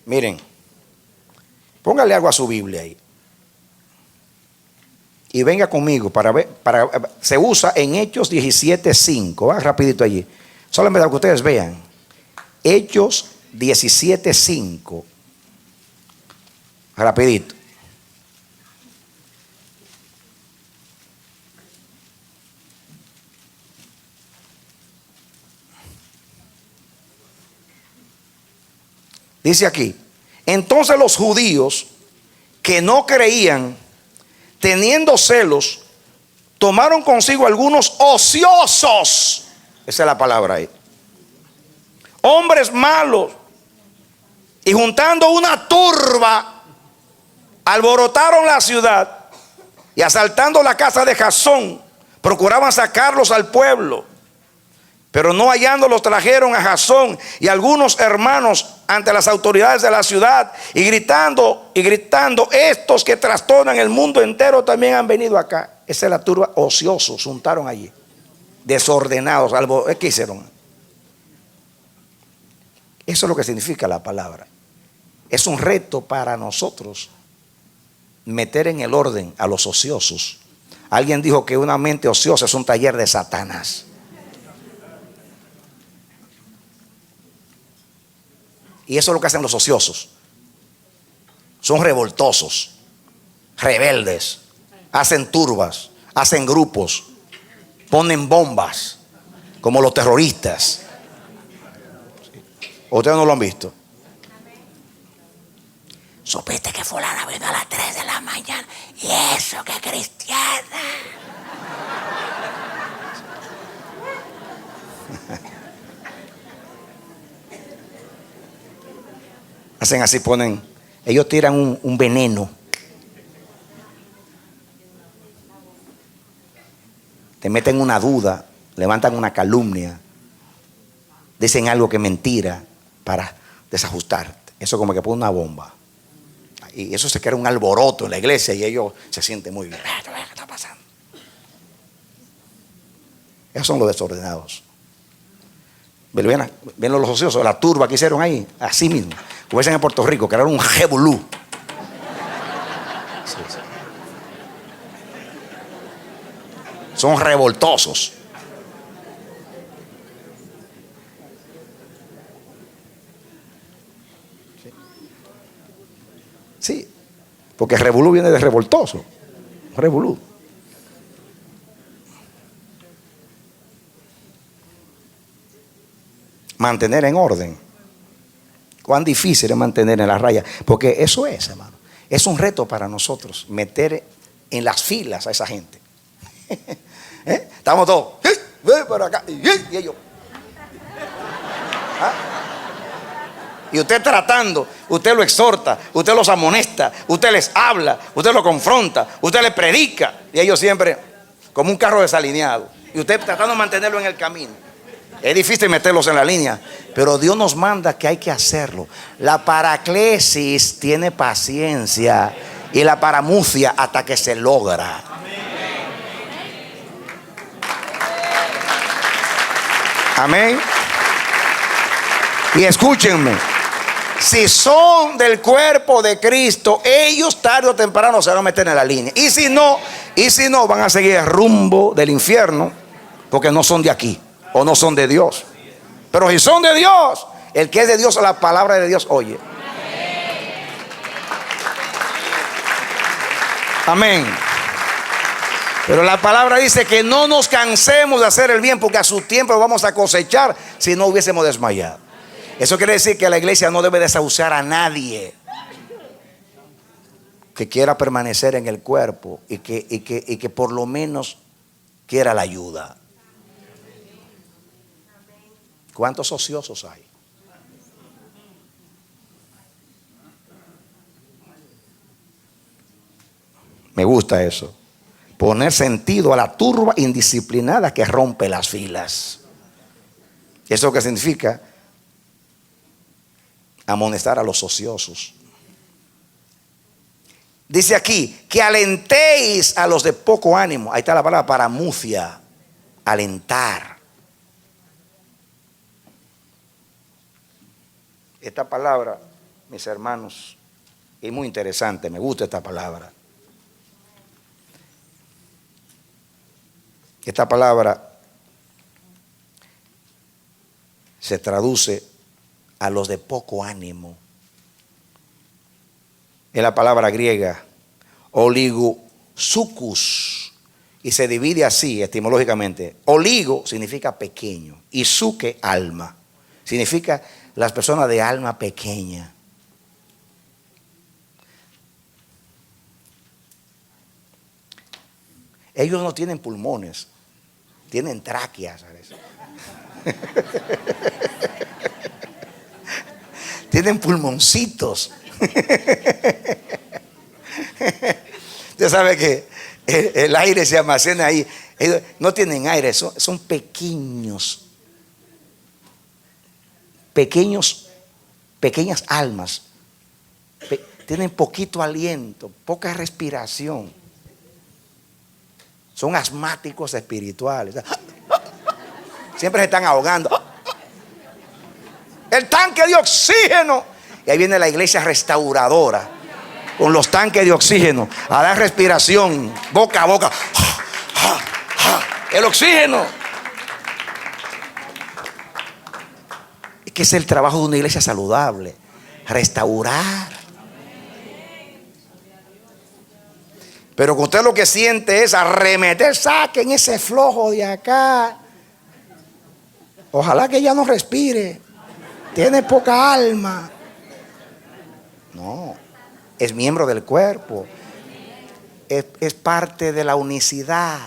Miren, póngale algo a su Biblia ahí. Y venga conmigo para ver, se usa en Hechos 17:5. Va rapidito allí. Solamente para que ustedes vean. Hechos 17:5. Rapidito. Dice aquí, entonces los judíos que no creían, teniendo celos, tomaron consigo algunos ociosos, esa es la palabra ahí, hombres malos, y juntando una turba, alborotaron la ciudad y asaltando la casa de Jasón, procuraban sacarlos al pueblo. Pero no hallándolos, trajeron a Jasón y algunos hermanos ante las autoridades de la ciudad y gritando, estos que trastornan el mundo entero también han venido acá. Esa es la turba, ociosos, juntaron allí, desordenados. ¿Qué hicieron? Eso es lo que significa la palabra. Es un reto para nosotros meter en el orden a los ociosos. Alguien dijo que una mente ociosa es un taller de Satanás. Y eso es lo que hacen los ociosos. Son revoltosos, rebeldes, hacen turbas, hacen grupos, ponen bombas, como los terroristas. ¿Ustedes no lo han visto? Supiste que fulana vino a las 3 de la mañana y eso que es cristiana. Hacen así, ellos tiran un veneno. Te meten una duda, levantan una calumnia, dicen algo que es mentira para desajustarte. Eso como que pone una bomba. Y eso se crea un alboroto en la iglesia y ellos se sienten muy bien. ¿Qué está pasando? Esos son los desordenados. Ven los ociosos, la turba que hicieron ahí, así mismo. Como dicen en Puerto Rico, que era un jebulú. Sí, sí. Son revoltosos. Sí, porque revolú viene de revoltoso. Revolú. Mantener en orden. Cuán difícil es mantener en la raya. Porque eso es, hermano. Es un reto para nosotros meter en las filas a esa gente. Estamos todos, ven para acá, y ellos. ¿Ah? Y usted tratando, usted lo exhorta, usted los amonesta, usted les habla, usted lo confronta, usted les predica, y ellos siempre como un carro desalineado, y usted tratando de mantenerlo en el camino. Es difícil meterlos en la línea, pero Dios nos manda que hay que hacerlo. La paraclesis tiene paciencia y la paramucia hasta que se logra. Amén. Y escúchenme, si son del cuerpo de Cristo, ellos tarde o temprano se van a meter en la línea. Y si no, van a seguir el rumbo del infierno, porque no son de aquí o no son de Dios. Pero si son de Dios, el que es de Dios, la palabra de Dios oye. Amén. Pero la palabra dice que no nos cansemos de hacer el bien, porque a su tiempo lo vamos a cosechar si no hubiésemos desmayado. Eso quiere decir que la iglesia no debe desahuciar a nadie que quiera permanecer en el cuerpo y que por lo menos quiera la ayuda. ¿Cuántos ociosos hay? Me gusta eso. Poner sentido a la turba indisciplinada que rompe las filas. ¿Eso qué significa? Amonestar a los ociosos. Dice aquí que alentéis a los de poco ánimo. Ahí está la palabra paramucia, alentar. Esta palabra, mis hermanos, es muy interesante. Me gusta esta palabra. Esta palabra se traduce a los de poco ánimo. Es la palabra griega oligosukos y se divide así etimológicamente. Oligo significa pequeño y suke alma. Significa las personas de alma pequeña. Ellos no tienen pulmones, tienen tráqueas. Tienen pulmoncitos. Usted sabe que el aire se almacena ahí. Ellos no tienen aire, son pequeñas almas. Tienen poquito aliento, poca respiración. Son asmáticos espirituales. Siempre se están ahogando. El tanque de oxígeno. Y ahí viene la iglesia restauradora con los tanques de oxígeno a dar respiración boca a boca. El oxígeno. Es que es el trabajo de una iglesia saludable. Restaurar. Pero que usted lo que siente es arremeter, saquen ese flojo de acá. Ojalá que ya no respire. Tiene poca alma. No, es miembro del cuerpo. Es parte de la unicidad.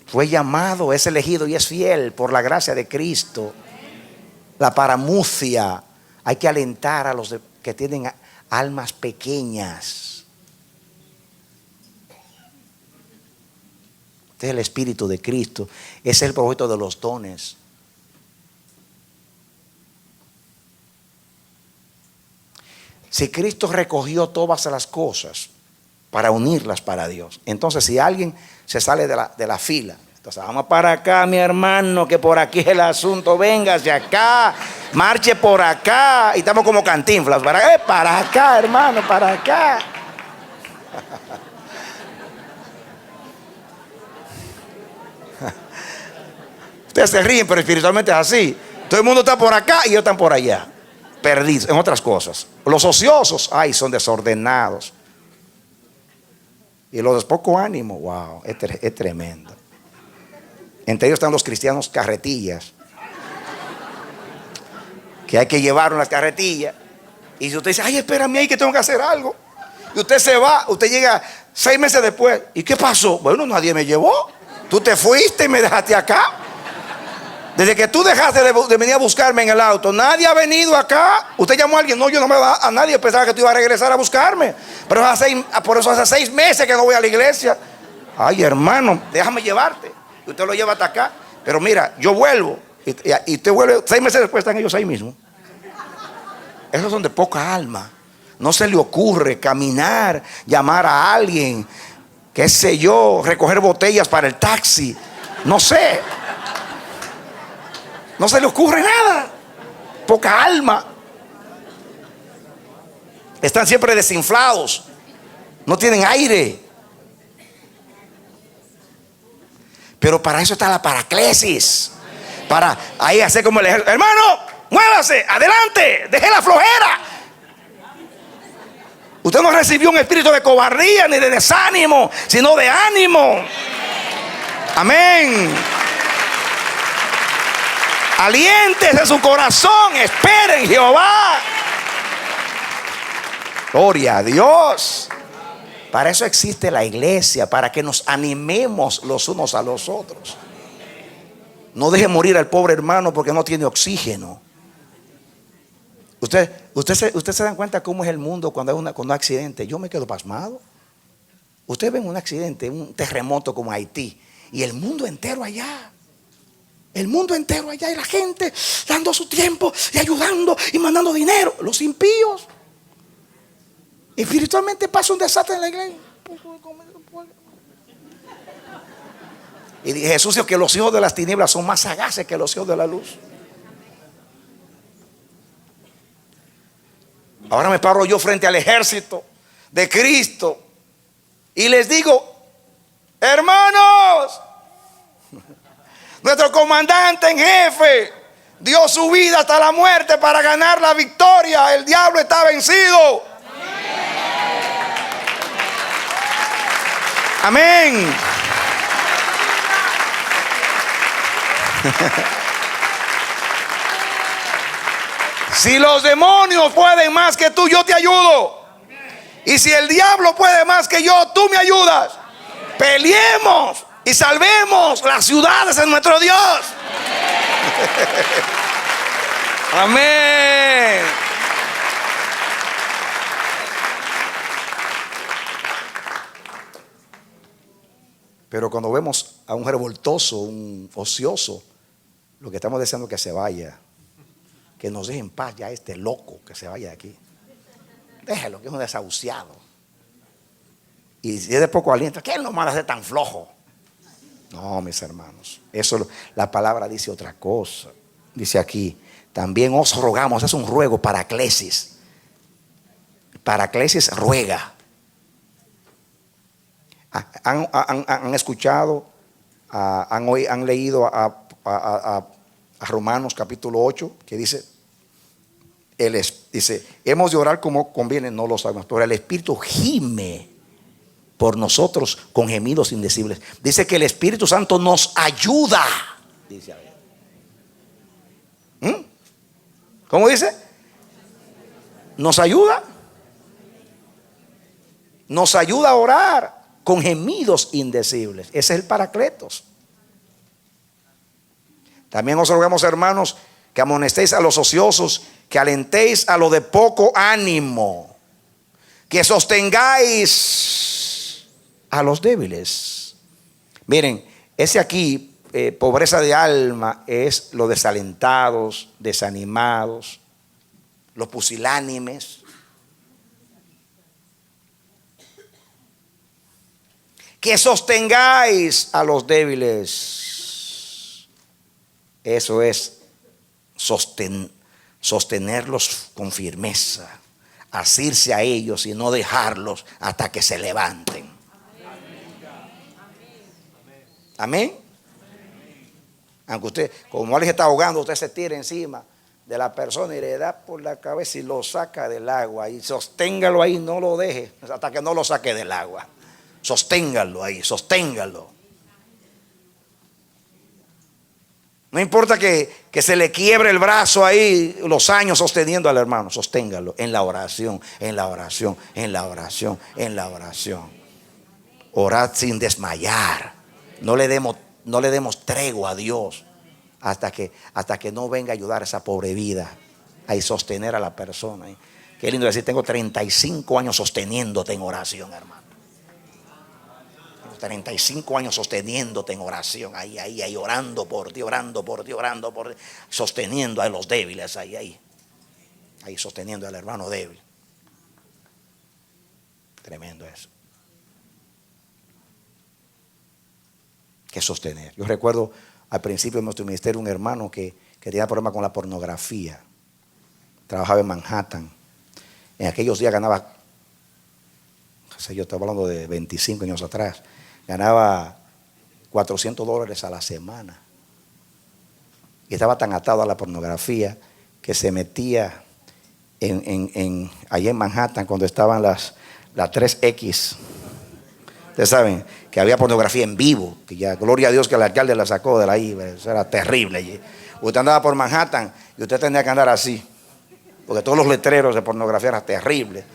Fue llamado, es elegido y es fiel por la gracia de Cristo. La paramucia. Hay que alentar a los que tienen almas pequeñas. Este es el Espíritu de Cristo. Es el propósito de los dones. Si Cristo recogió todas las cosas para unirlas para Dios, entonces si alguien se sale de la fila, entonces vamos para acá, mi hermano, que por aquí es el asunto, venga hacia acá, marche por acá, y estamos como Cantinflas, para acá, hermano, para acá. Ustedes se ríen, pero espiritualmente es así. Todo el mundo está por acá y ellos están por allá, perdidos en otras cosas. Los ociosos, son desordenados. Y los de poco ánimo, wow, es tremendo. Entre ellos están los cristianos carretillas, que hay que llevar unas carretillas Y si usted dice, ay, espérame ahí que tengo que hacer algo, y usted se va, usted llega 6 meses después, ¿y qué pasó? Bueno, nadie me llevó. Tú te fuiste y me dejaste acá. Desde que tú dejaste de venir a buscarme en el auto, nadie ha venido acá. Usted llamó a alguien. No, yo no me va a nadie. Pensaba que tú ibas a regresar a buscarme. Pero por eso hace 6 meses que no voy a la iglesia. Ay, hermano, déjame llevarte. Y usted lo lleva hasta acá. Pero mira, yo vuelvo. Y usted vuelve 6 meses después, están ellos ahí mismo. Esos son de poca alma. No se le ocurre caminar, llamar a alguien, qué sé yo, recoger botellas para el taxi. No sé. No se le ocurre nada. Poca alma. Están siempre desinflados. No tienen aire. Pero para eso está la paraclesis. Para ahí hacer como el ejército. Hermano, muévase, adelante, deje la flojera. Usted no recibió un espíritu de cobardía ni de desánimo, sino de ánimo. Amén. Aliéntese su corazón, espere en Jehová. Gloria a Dios. Para eso existe la iglesia, para que nos animemos los unos a los otros. No deje morir al pobre hermano porque no tiene oxígeno. Usted se dan cuenta cómo es el mundo cuando hay un accidente. Yo me quedo pasmado. Usted ve un accidente, un terremoto como Haití, y el mundo entero allá. El mundo entero allá, y la gente dando su tiempo y ayudando y mandando dinero. Los impíos. Espiritualmente pasa un desastre en la iglesia. Y Jesús dijo que los hijos de las tinieblas son más sagaces que los hijos de la luz. Ahora me paro yo frente al ejército de Cristo y les digo, hermanos, nuestro comandante en jefe dio su vida hasta la muerte para ganar la victoria. El diablo está vencido. Amén. Si los demonios pueden más que tú, yo te ayudo. Y si el diablo puede más que yo, tú me ayudas. Peleemos y salvemos las ciudades de nuestro Dios. Amén. Pero cuando vemos a un revoltoso, un ocioso, lo que estamos deseando es que se vaya. Que nos deje en paz ya este loco, que se vaya de aquí. Déjalo, que es un desahuciado. Y si es de poco aliento, ¿qué no van a ser tan flojo? No, mis hermanos, eso la palabra dice otra cosa. Dice aquí, también os rogamos, es un ruego, paraclesis. Paraclesis ruega. ¿Han escuchado, han leído a Romanos capítulo 8, que dice, hemos de orar como conviene? No lo sabemos, pero el Espíritu gime por nosotros con gemidos indecibles. Dice que el Espíritu Santo nos ayuda. Dice, a ver. ¿Cómo dice? ¿Nos ayuda? Nos ayuda a orar con gemidos indecibles. Ese es el Paracletos. También os rogamos, hermanos, que amonestéis a los ociosos, que alentéis a los de poco ánimo, que sostengáis a los débiles. Miren, ese aquí, pobreza de alma, es los desalentados, desanimados, los pusilánimes. Que sostengáis a los débiles. Eso es sostenerlos con firmeza, asirse a ellos y no dejarlos hasta que se levanten. Amén. Aunque usted, como alguien está ahogando, usted se tira encima de la persona y le da por la cabeza y lo saca del agua, y sosténgalo ahí, no lo deje hasta que no lo saque del agua. Sosténgalo ahí, sosténgalo. No importa que se le quiebre el brazo ahí, los años sosteniendo al hermano, sosténgalo en la oración, en la oración, en la oración, en la oración. Orad sin desmayar. No le demos tregua a Dios hasta que no venga a ayudar a esa pobre vida a sostener a la persona. Qué lindo decir, tengo 35 años sosteniéndote en oración, hermano. 35 años sosteniéndote en oración, ahí, orando por ti, sosteniendo a los débiles, ahí, sosteniendo al hermano débil. Tremendo eso. Que sostener. Yo recuerdo al principio de nuestro ministerio un hermano que tenía problemas con la pornografía. Trabajaba en Manhattan. En aquellos días ganaba, yo estaba hablando de 25 años atrás, ganaba $400 a la semana. Y estaba tan atado a la pornografía que se metía allá en Manhattan cuando estaban las 3X. Ustedes saben que había pornografía en vivo, que ya, gloria a Dios que el alcalde la sacó de ahí, eso era terrible. Usted andaba por Manhattan y usted tenía que andar así, porque todos los letreros de pornografía eran terribles.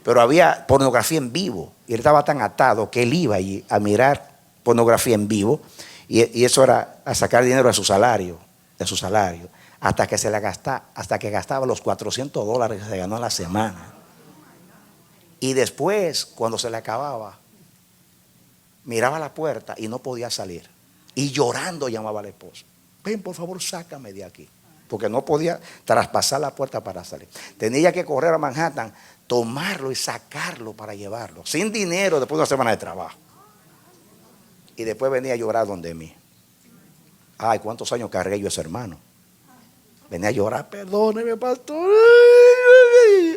Pero había pornografía en vivo y él estaba tan atado que él iba allí a mirar pornografía en vivo y eso era a sacar dinero de su salario, hasta que gastaba los $400 que se ganó en la semana. Y después, cuando se le acababa, miraba la puerta y no podía salir. Y llorando llamaba a la esposa: ven, por favor, sácame de aquí. Porque no podía traspasar la puerta para salir. Tenía que correr a Manhattan, tomarlo y sacarlo para llevarlo. Sin dinero, después de una semana de trabajo. Y después venía a llorar donde mí. Ay, cuántos años cargué yo a ese hermano. Venía a llorar: perdóneme, pastor.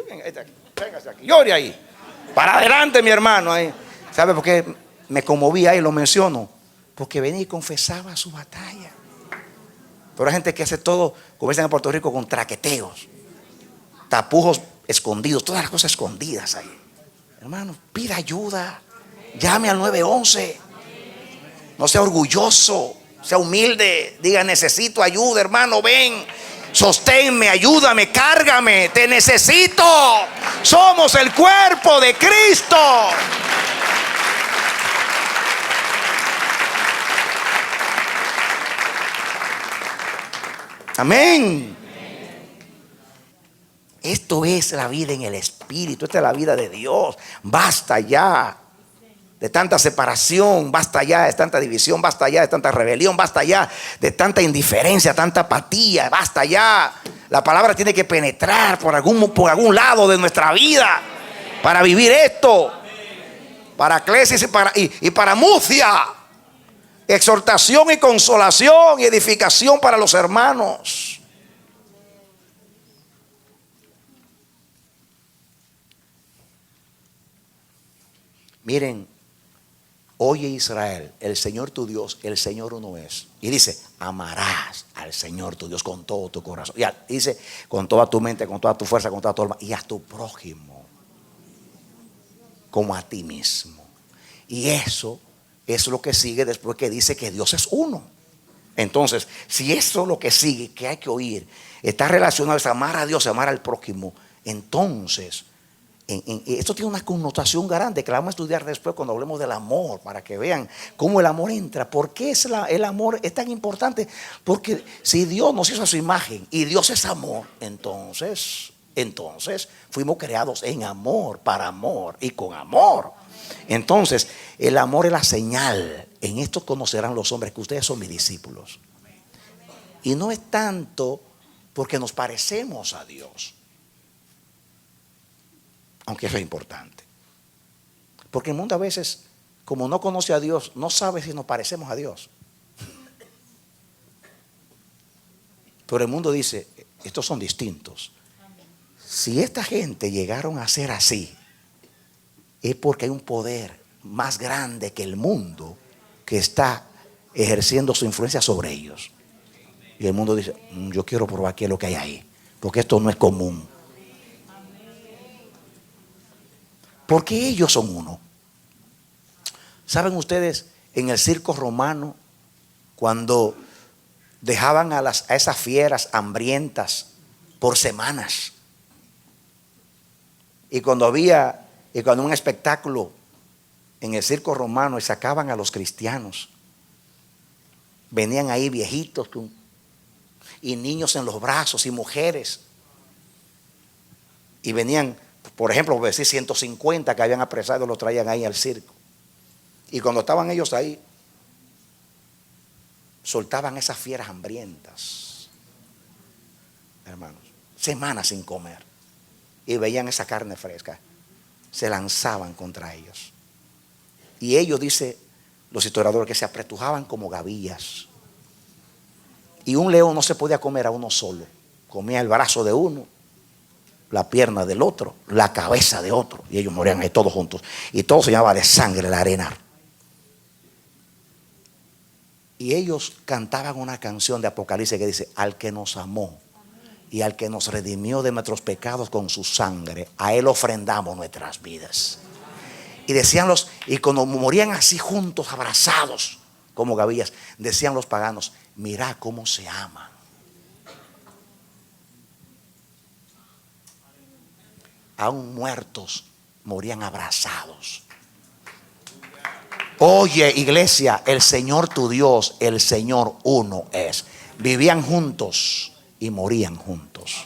Véngase aquí, llore ahí. Para adelante, mi hermano. Ahí. ¿Sabe por qué me conmoví ahí? Lo menciono. Porque venía y confesaba su batalla. Pero hay gente que hace todo, como dicen en Puerto Rico, con traqueteos, tapujos escondidos, todas las cosas escondidas ahí. Hermano, pida ayuda. Llame al 911. No sea orgulloso, sea humilde. Diga: necesito ayuda, hermano, ven. Sosténme, ayúdame, cárgame, te necesito. Somos el cuerpo de Cristo. Amén. Esto es la vida en el Espíritu. Esta es la vida de Dios. Basta ya de tanta separación. Basta ya de tanta división. Basta ya de tanta rebelión. Basta ya de tanta indiferencia, tanta apatía. Basta ya. La palabra tiene que penetrar por algún lado de nuestra vida para vivir esto. Para Eclesis y para Mucia. Exhortación y consolación y edificación para los hermanos. Miren, oye Israel, el Señor tu Dios, el Señor uno es. Y dice: amarás al Señor tu Dios con todo tu corazón. Y dice: con toda tu mente, con toda tu fuerza, con toda tu alma. Y a tu prójimo como a ti mismo. Y eso es lo que sigue después que dice que Dios es uno. Entonces, si eso es lo que sigue, que hay que oír, está relacionado a amar a Dios, amar al prójimo, entonces esto tiene una connotación grande que la vamos a estudiar después cuando hablemos del amor, para que vean cómo el amor entra. ¿Por qué el amor es tan importante? Porque si Dios nos hizo a su imagen y Dios es amor, entonces fuimos creados en amor, para amor y con amor. Entonces el amor es la señal. En esto conocerán los hombres que ustedes son mis discípulos. Y no es tanto porque nos parecemos a Dios, aunque eso es importante. Porque el mundo a veces, como no conoce a Dios, no sabe si nos parecemos a Dios. Pero el mundo dice: estos son distintos. Si esta gente llegaron a ser así, es porque hay un poder más grande que el mundo que está ejerciendo su influencia sobre ellos. Y el mundo dice: yo quiero probar qué es lo que hay ahí, porque esto no es común. Porque ellos son uno. ¿Saben ustedes, en el circo romano, cuando dejaban a esas fieras hambrientas por semanas. Y cuando un espectáculo en el circo romano y sacaban a los cristianos, venían ahí viejitos y niños en los brazos y mujeres. Y venían, por ejemplo, decir 150 que habían apresado, los traían ahí al circo. Y cuando estaban ellos ahí, soltaban esas fieras hambrientas, hermanos, semanas sin comer. Y veían esa carne fresca, se lanzaban contra ellos. Y ellos, dice los historiadores, que se apretujaban como gavillas. Y un león no se podía comer a uno solo, comía el brazo de uno, la pierna del otro, la cabeza de otro, y ellos morían ahí todos juntos. Y todo se llamaba de sangre la arena. Y ellos cantaban una canción de Apocalipsis que dice: al que nos amó y al que nos redimió de nuestros pecados con su sangre, a él ofrendamos nuestras vidas. Y decían y cuando morían así juntos, abrazados como gavillas, decían los paganos: mirá cómo se aman. Aún muertos morían abrazados. Oye, iglesia, el Señor tu Dios, el Señor uno es. Vivían juntos y morían juntos.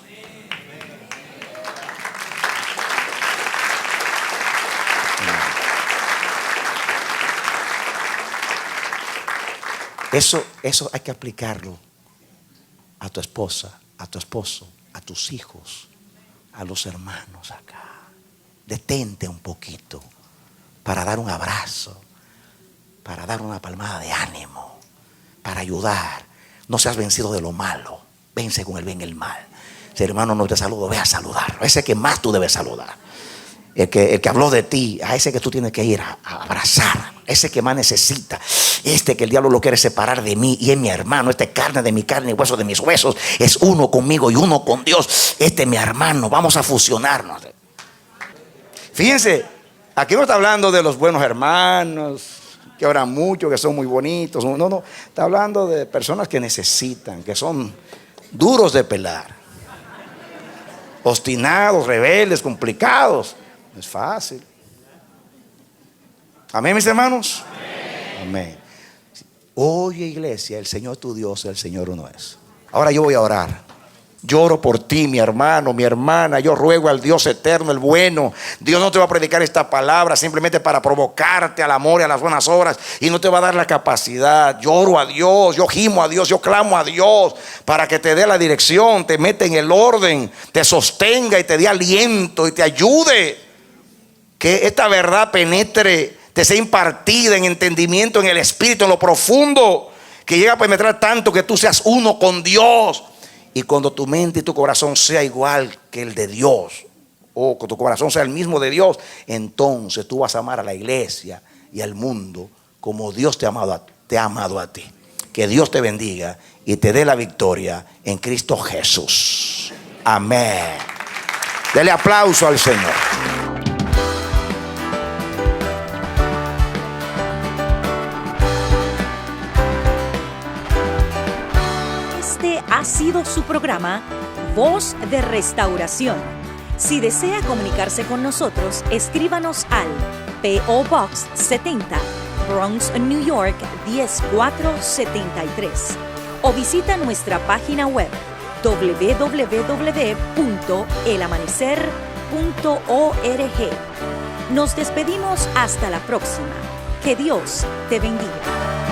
Eso hay que aplicarlo a tu esposa, a tu esposo, a tus hijos, a los hermanos acá. Detente un poquito para dar un abrazo, para dar una palmada de ánimo, para ayudar. No seas vencido de lo malo, vence con el bien y el mal. Si el hermano no te saluda, ve a saludar. A ese que más tú debes saludar. El que habló de ti, a ese que tú tienes que ir a abrazar, ese que más necesita, que el diablo lo quiere separar de mí y es mi hermano, carne de mi carne y hueso de mis huesos, es uno conmigo y uno con Dios, es mi hermano, vamos a fusionarnos. Fíjense, aquí no está hablando de los buenos hermanos, que oran mucho, que son muy bonitos, no, está hablando de personas que necesitan, que son duros de pelar, obstinados, rebeldes, complicados. No es fácil. Amén, mis hermanos. Amén. Oye, iglesia, el Señor tu Dios, el Señor uno es. Ahora yo voy a orar. Yo oro por ti, mi hermano, mi hermana. Yo ruego al Dios eterno, el bueno. Dios no te va a predicar esta palabra simplemente para provocarte al amor y a las buenas obras, y no te va a dar la capacidad. Yo oro a Dios, yo gimo a Dios, yo clamo a Dios para que te dé la dirección, te mete en el orden, te sostenga y te dé aliento y te ayude. Que esta verdad penetre, te sea impartida en entendimiento, en el espíritu, en lo profundo, que llegue a penetrar tanto que tú seas uno con Dios. Y cuando tu mente y tu corazón sea igual que el de Dios, o que tu corazón sea el mismo de Dios, entonces tú vas a amar a la iglesia y al mundo como Dios te ha amado a ti. Que Dios te bendiga y te dé la victoria en Cristo Jesús. Amén. Dele aplauso al Señor. Ha sido su programa Voz de Restauración. Si desea comunicarse con nosotros, escríbanos al P.O. Box 70, Bronx, New York 10473, o visita nuestra página web www.elamanecer.org. Nos despedimos hasta la próxima. Que Dios te bendiga.